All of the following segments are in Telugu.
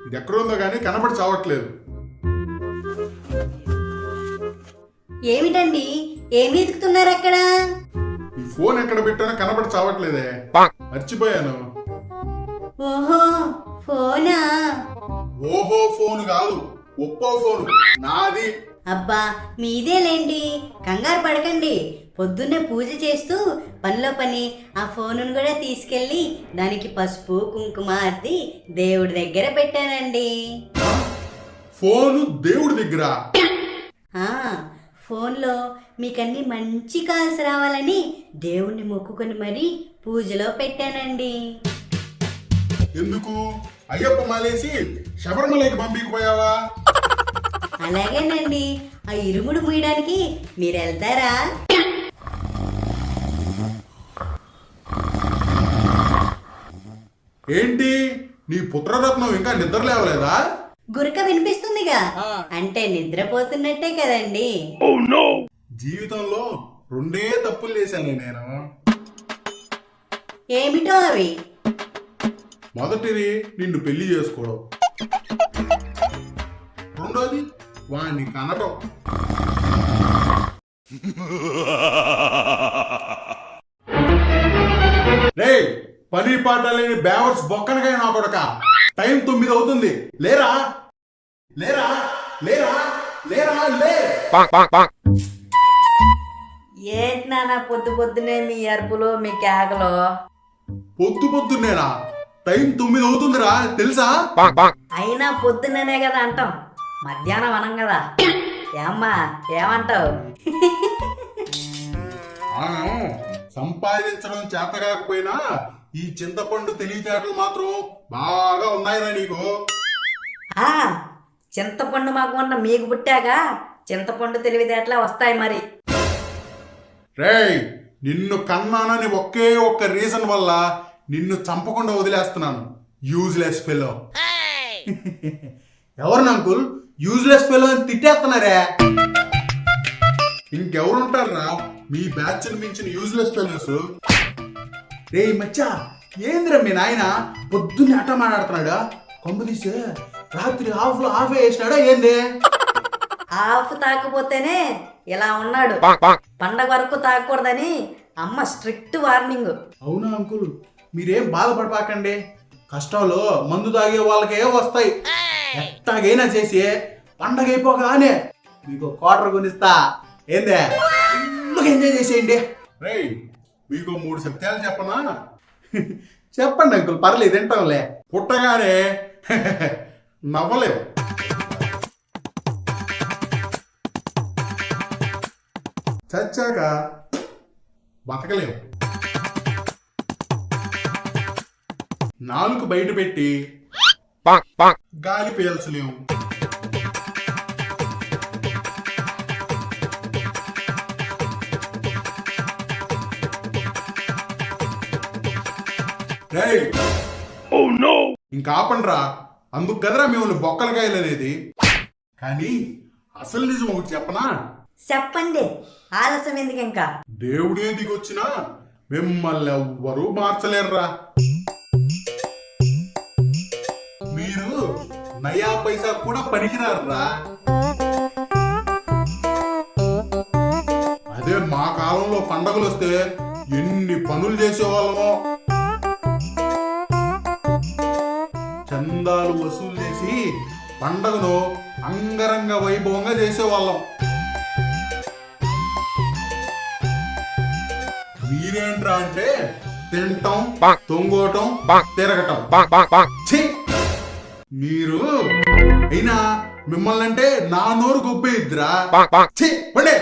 ఇది ఎక్కడ ఉందో కానీ కనబడి చావట్లేదు. ఏమిటండి, ఏమి వెతుకుతున్నారు అక్కడ? ఈ ఫోన్ ఎక్కడ పెట్టానో కనబడి చావట్లేదే, మర్చిపోయాను. ఓహో, ఫోనా? ఓహో ఫోన్ కాదు, ఒప్పో ఫోన్ నాది. అబ్బా, మీదేలేండి, కంగారు పడకండి. పొద్దున్నే పూజ చేస్తూ పనిలో పని ఆ ఫోనును కూడా తీసుకెళ్ళి దానికి పసుపు కుంకుమ అద్ది దేవుడి దగ్గర పెట్టానండి. ఫోను దేవుడి దగ్గర? ఆ, ఫోన్లో మీకన్నీ మంచి కాల్స్ రావాలని దేవుణ్ణి మొక్కుకొని మరీ పూజలో పెట్టానండి. ఎందుకు? అయ్యప్ప మాలేసి శబరిమలకి పంపించకపోయావా? అలాగేనండి, ఆ ఇరుముడు మూయడానికి మీరు వెళ్తారా? ఏంటి, నీ పుత్రరత్నం ఇంకా నిద్ర లేవలేదా? గురక వినిపిస్తుందిగా, అంటే నిద్రపోతున్నట్టే కదండి. జీవితంలో రెండే తప్పులు చేశాను నేను. ఏమిటో అవి? మొదటిది నిన్ను పెళ్లి చేసుకోవడం, రెండోది వాణ్ణి కనటం. రే, పని పాట లేని బ్యావర్స్ బొక్కనకాయ నా కొడక, టైం 9 అవుతుంది. లేరా లేరా లేరా లేరా లే. ఏంటి నాన్న పొద్దు పొద్దునే మీ అరుపులు మీ కేకలు? పొద్దు పొద్దున్నేనా? టైం 9 అవుతుందిరా, తెలుసా? అయినా పొద్దున్ననే కదా అంటాం, మధ్యాహ్నం అనం కదా. ఏమ్మా, ఏమంటావు? సంపాదించడం చేత కాకపోయినా ఈ చింతపండు తెలివితేటలు మాత్రం బాగా ఉన్నాయిరా నీకు. ఆ, చింతపండు మాకు ఉన్న మీకు పుట్టాక చింతపండు తెలివితేటలా వస్తాయి మరి. రేయ్, నిన్ను కన్నానని ఒకే ఒక్క రీజన్ వల్ల నిన్ను చంపకుండా వదిలేస్తున్నాను. Useless fellow. ఎవరు అంకుల్ యూజ్లెస్ ఫెలో అని తిట్టేస్తున్నారే? ఇంకెవరుంటారా మీ బ్యాచ్ మించిన యూజ్లెస్ ఫెలోస్? రే మచ్చా, ఏంద్రా మీ నాయన పొద్దున్నే ఆట మాట్లాడుతున్నాడా? కొంప తీసే రాత్రి ఆఫ్ వేసినాడా ఏంది? ఆఫ్ తాకపోతేనే ఇలా ఉన్నాడు. పండగ వరకు తాగకూడదని అమ్మ స్ట్రిక్ట్ వార్నింగ్. అవునా అంకుల్, మీరేం బాధపడపాకండి. కష్టాలు మందు తాగే వాళ్ళకే వస్తాయి. ఎట్టాగైనా చేసి పండగ అయిపోగానే మీకు క్వార్టర్ కొనిస్తా. ఏందే, ఎంజాయ్ చేసేయండి. రేయ్, మీకు 3 సత్యాలు చెప్పనా? చెప్పండి అంకుల్, పర్లేదు తింటాంలే. పుట్టగానే నవ్వలేవు, చచ్చాక బతకలేవు, నాలుగు బయట పెట్టి గాలి పీల్చలేము, ఇంకా ఆపండ్రా. అందుకు కదరా మిమ్మల్ని బొక్కలకాయలు అనేది. కానీ అసలు నిజం ఒకటి చెప్పనా? చెప్పండి, ఆలస్యం ఎందుకు ఇంకా? దేవుడే దిగొచ్చినా మిమ్మల్ని ఎవ్వరూ మార్చలేరురా. మీరు నయా పైసా కూడా పనికిరారురా. అదే మా కాలంలో పండగలు వస్తే ఎన్ని పనులు చేసేవాళ్ళమో. చందాలు వసూలు చేసి పండగను అంగరంగ వైభవంగా చేసేవాళ్ళం. మీరేంట్రా అంటే తింటం, తొంగోటం, తిరగటం. మీరు అయినా మిమ్మల్ని అంటే నా నోరు గొప్పేద్దిరా. పండే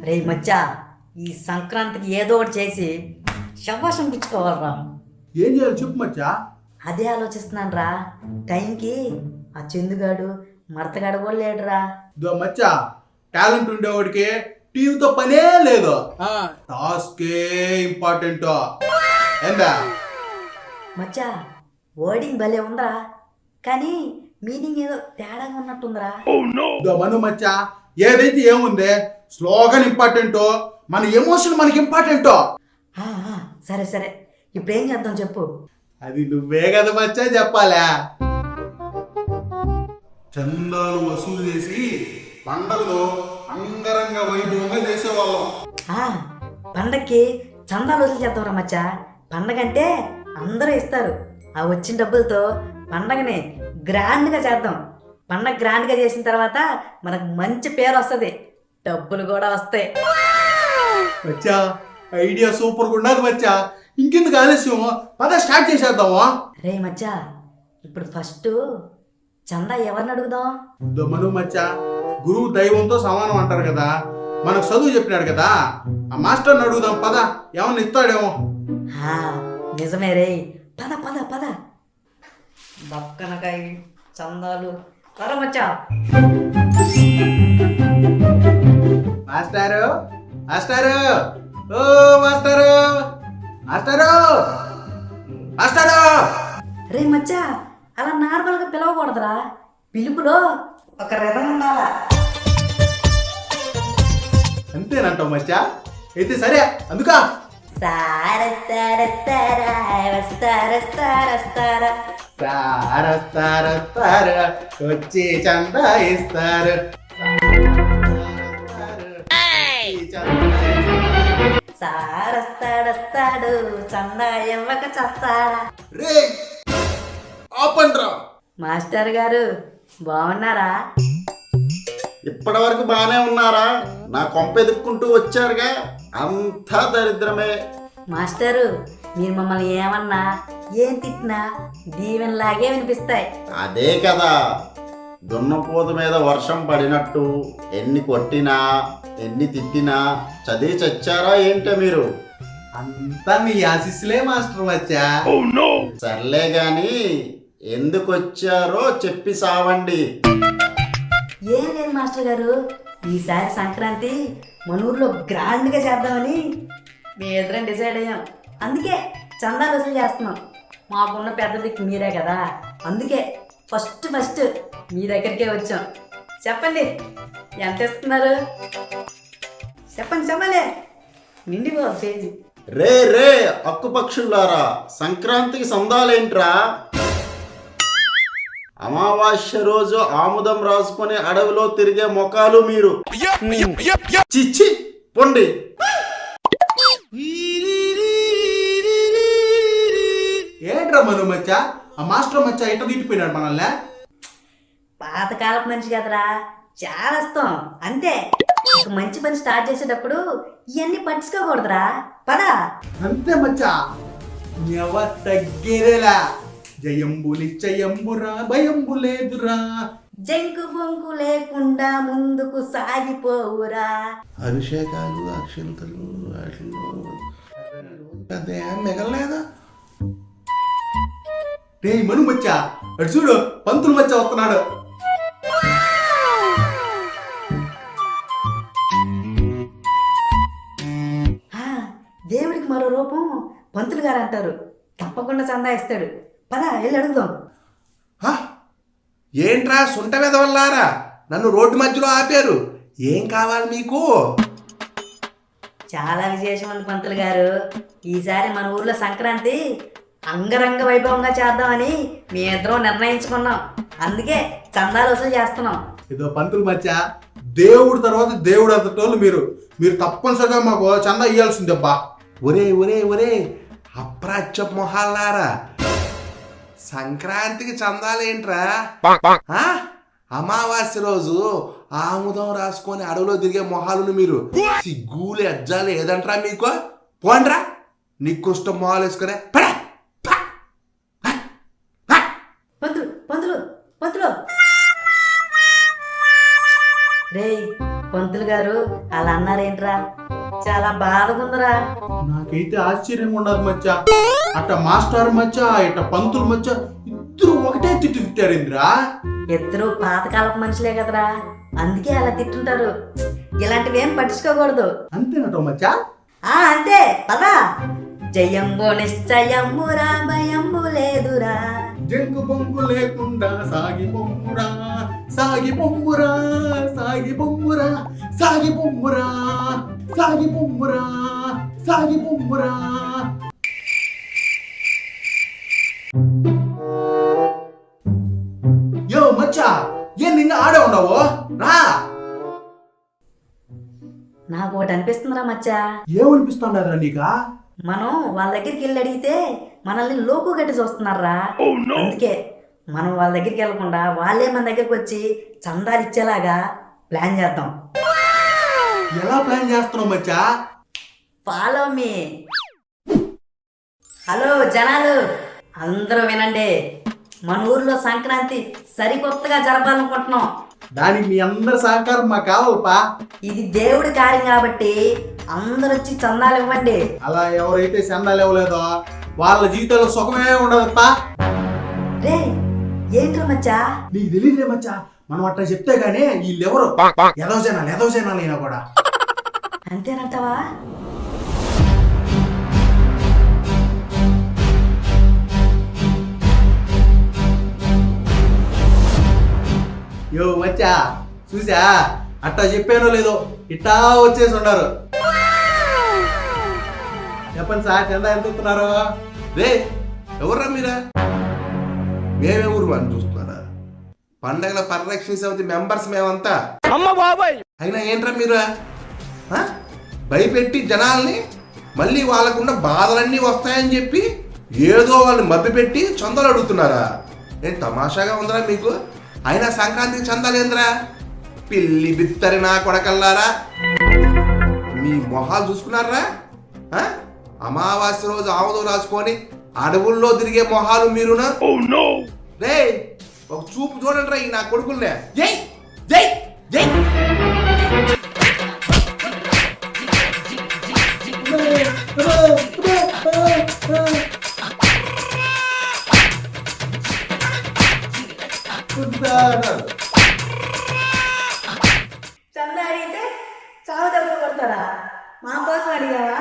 రే మచ్చా, ఈ సంక్రాంతికి ఏదో ఒకటి చేసి శవాసం పుచ్చుకోవాలరా. ఏం చేయాలి చెప్పు మచ్చా? అదే ఆలోచిస్తున్నాను రా. టైంకి ఆ చందుగాడు మడతగాడు కూడా లేడురా. మచ్చా, టాలెంట్ ఉండేవాడికి టీవీతో పనే లేదు, టాస్కే ఇంపార్టెంట్. ఏందా మచ్చా, వర్డింగ్ భలే ఉందా, కానీ మీనింగ్ ఏదో తేడాగా ఉన్నట్టుందిరా. మను మచ్చా, ఏదైతే ఏముంది, స్లోగన్ ఇంపార్టెంట్, మన ఎమోషన్ మనకి ఇంపార్టెంట్. సరే సరే, ఇప్పుడు ఏం చేద్దాం చెప్పు. అది నువ్వే కదా మచ్చా చెప్పాలా. చందాలు వసూలు చేసి పండగలో అంగరంగ వైభవంగా చేసేవాళ్ళం. పండక్కి చందాలు వసూలు చేద్దాం రా మచ్చా. పండగ అంటే అందరూ ఇస్తారు. ఆ వచ్చిన డబ్బులతో పండగని గ్రాండ్గా చేద్దాం. పండగ గ్రాండ్గా చేసిన తర్వాత మనకు మంచి పేరు వస్తుంది, డబ్బులు కూడా వస్తాయి. మచ్చా ఐడియా సూపర్గా ఉన్నది మచ్చా. ఇంకెందుకు ఆలస్యం, పద స్టార్ట్ చేసేద్దామా. రే మచ్చా, ఇప్పుడు ఫస్ట్ చందా ఎవరిని అడుగుదాం? దొమ్మను మచ్చా, గురువు దైవంతో సమానం అంటారు కదా, మనకు చదువు చెప్పినాడు కదా, ఆ మాస్టర్ని అడుగుదాం పద, ఏమన్నా ఇస్తాడేమో. నిజమే రే, పద పద పద. బక్కనకాయ చందాలు పద మచ్చా. మాస్టారు మాస్టారు ఓ మాస్టారు మాస్టారు మాస్టారు. రే మచ్చా, అలా నార్మల్గా పిలవకూడదురా, పిలుపులో ఒక రిధం ఉండాలా. అంతేనంటావు మచ్చా, అయితే సరే అందుకా. వచ్చి చందా ఇస్తారు. సారస్తాడస్తాడు చందా ఇవ్వక చస్తాడా. రే ఆపండ్రా. మాస్టర్ గారు బాగున్నారా? ఇప్పటి వరకు బాగానే ఉన్నారా? నా కొంప ఎదుక్కుంటూ వచ్చారుగా, అంతా దరిద్రమే. మాస్టరు, మీరు మమ్మల్ని ఏమన్నా ఏం తిట్టినా దీవెనలాగే వినిపిస్తాయి. అదే కదా, దున్నపోత మీద వర్షం పడినట్టు ఎన్ని కొట్టినా ఎన్ని తిట్టినా చదివి చచ్చారా ఏంటో మీరు? అంతా మీ ఆశీస్సులే మాస్టర్ మచ్చా. సర్లే గాని ఎందుకు వచ్చారో చెప్పి సావండి. ఏం లేదు మాస్టర్ గారు, ఈసారి సంక్రాంతి మన ఊర్లో గ్రాండ్గా చేద్దామని మీ ఇద్దరం డిసైడ్ అయ్యాం. అందుకే చందాలు వసూలు చేస్తున్నాం. మాకున్న పెద్ద దిక్కు మీరే కదా, అందుకే ఫస్ట్ మీ దగ్గరికే వచ్చాం. చెప్పండి ఎంత ఇస్తున్నారు? చెప్పండి నిండిపో పేజీ. రే అక్కుపక్షులారా, సంక్రాంతికి సందాలేంట్రా? అమావాస్య రోజు ఆముదం రాసుకొని అడవిలో తిరిగే మొఖాలు మీరు. చిచ్చి పొండి. ఏంట్రా మను మచ్చా, ఆ మాస్టర్ మచ్చా ఇట్ట తిట్టిపోయినాడు మనల్ని. పాతకాలపు మనిషి కదరా, చేస్తాం అంతే. ఒక మంచి పని స్టార్ట్ చేసేటప్పుడు ఇవన్నీ పట్టించుకోకూడదురా, పదా. అంతే మచ్చా, ఎవరు తగ్గేదేలా. జయంబు నిశ్చయంబురా, భయంబు లేదురా, జంకు బొంకు లేకుండా ముందుకు సాగిపోవురా. అభిషేకాలు అక్షంతలు వాటిలో పెద్ద ఏం మిగలలేదా? రే మను మచ్చా, అటు చూడు పంతులు మచ్చా వస్తున్నాడు. దేవుడికి మరో రూపం పంతులు గారు అంటారు, తప్పకుండా చందా ఇస్తాడు. పదా వెళ్ళి అడుగుదాం. ఏంట్రా సుంట వెదవల్లారా, నన్ను రోడ్డు మధ్యలో ఆపారు, ఏం కావాలి మీకు? చాలా విశేషం ఉంది పంతులు గారు. ఈసారి మన ఊర్లో సంక్రాంతి అంగరంగ వైభవంగా చేద్దామని మీ ఇద్దరం నిర్ణయించుకున్నాం. అందుకే చందాలు వసూలు చేస్తున్నాం. ఇదో పంతులు మచ్చా, దేవుడు తర్వాత దేవుడు అంతటోళ్ళు మీరు తప్పనిసరిగా మాకు చందా ఇవ్వాల్సిందబ్బా. ఒరే అప్రాచ్య మొహాలారా, సంక్రాంతికి చందాలేంట్రా? అమావాస్య రోజు ఆముదం రాసుకొని అడవిలో తిరిగే మొహాలను మీరు. సిగ్గులు ఎజ్జాలు ఏదంట్రా మీకు? పోండ్రా, నీకు ఇష్టం మొహాలు వేసుకునే పడా. పంతులు రే, పంతులు గారు అలా అన్నారేంట్రా? చాలా బాధగుందిరా. నాకైతే ఆశ్చర్యంగా ఉండదు మచ్చా. అట్ట మాస్టర్ మచ్చా, ఇట్ట పంతులు మచ్చా, ఇద్దరు ఒకటే తిట్టు తిట్టారు ఇంద్రా. ఇద్దరు పాతకాలపు మనుషులే కదరా, అందుకే అలా తిట్టుంటారు. ఇలాంటివి ఏం పట్టించుకోకూడదు. అంతేనట మచ్చా. అంతే పదా. జయంబు నిశ్చయంబురా, భయంబు లేదురా, జంకు బొంగు లేకుండా సాగి పొమ్మురా, సాగి పొమ్మురా, సాగి పొమ్మురా, సాగి పొమ్మురా, సాగి పొమ్మురా, సాగి పొమ్మురా. ఇంకా ఆడే ఉండవు రా. నాకు ఒకటి అనిపిస్తుందిరా మచ్చా. ఏమనిపిస్తుండరా నీకా? మనం వాళ్ళ దగ్గరికి వెళ్ళి అడిగితే మనల్ని లోకు గట్టి చూస్తున్నారా. అందుకే మనం వాళ్ళ దగ్గరికి వెళ్ళకుండా వాళ్ళే మన దగ్గరికి వచ్చి చందాలు ఇచ్చేలాగా ప్లాన్ చేద్దాం. ఎలా ప్లాన్ చేస్తున్నావు మచ్చా? Follow me. హలో జనాలు, అందరూ వినండి. మన ఊర్లో సంక్రాంతి సరికొత్తగా జరపాలనుకుంటున్నాం. దానికి మీ అందరి సహకారం మాకు కావాలపా. ఇది దేవుడి కార్యం కాబట్టి అందరూ వచ్చి చందాలు ఇవ్వండి. అలా ఎవరైతే చందాలు ఇవ్వలేదో వాళ్ళ జీవితంలో సుఖమే ఉండదప్పా. రే ఏంట్రా మచ్చా? నీకు తెలియదే మచ్చా, మనం అట్లా చెప్తే గానీ వీళ్ళెవరు ఎదవ జనాలు అయినా కూడా. అంతేనంటావా? యో మచ్చా చూసా, అట్టా చెప్పానో లేదో ఇట్టా వచ్చేసి ఉన్నారు. చెప్పండి సార్, చందా ఎంత ఇస్తున్నారు? రే ఎవర్రా మీరా? మేమే ఊరు అని చూస్తున్నారా? పండగల పరిరక్షణ సమితి మెంబర్స్ మేమంతా. అయినా ఏంట్రా మీరు భయపెట్టి జనాల్ని మళ్ళీ వాళ్ళకున్న బాధలన్నీ వస్తాయని చెప్పి ఏదో వాళ్ళని మభ్యపెట్టి చందాలు అడుగుతున్నారా? ఏం తమాషాగా ఉందిరా మీకు? అయినా సంక్రాంతికి చందాలేంద్రా? పిల్లి బిత్తరి నా కొడకల్లారా, మీ మొహాలు చూసుకున్నారా? అమావాస్య రోజు ఆముదం రాసుకొని అడవుల్లో తిరిగే మొహాలు మీరునా? రే ఒక చూపు చూడండి రా ఈ నా కొడుకుల్నే. జై జై జై. చందా అడిగితే చావు దెబ్బ కొడతారా? మా కోసం అడిగావా?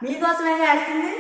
మీకోసమే అడిగింది.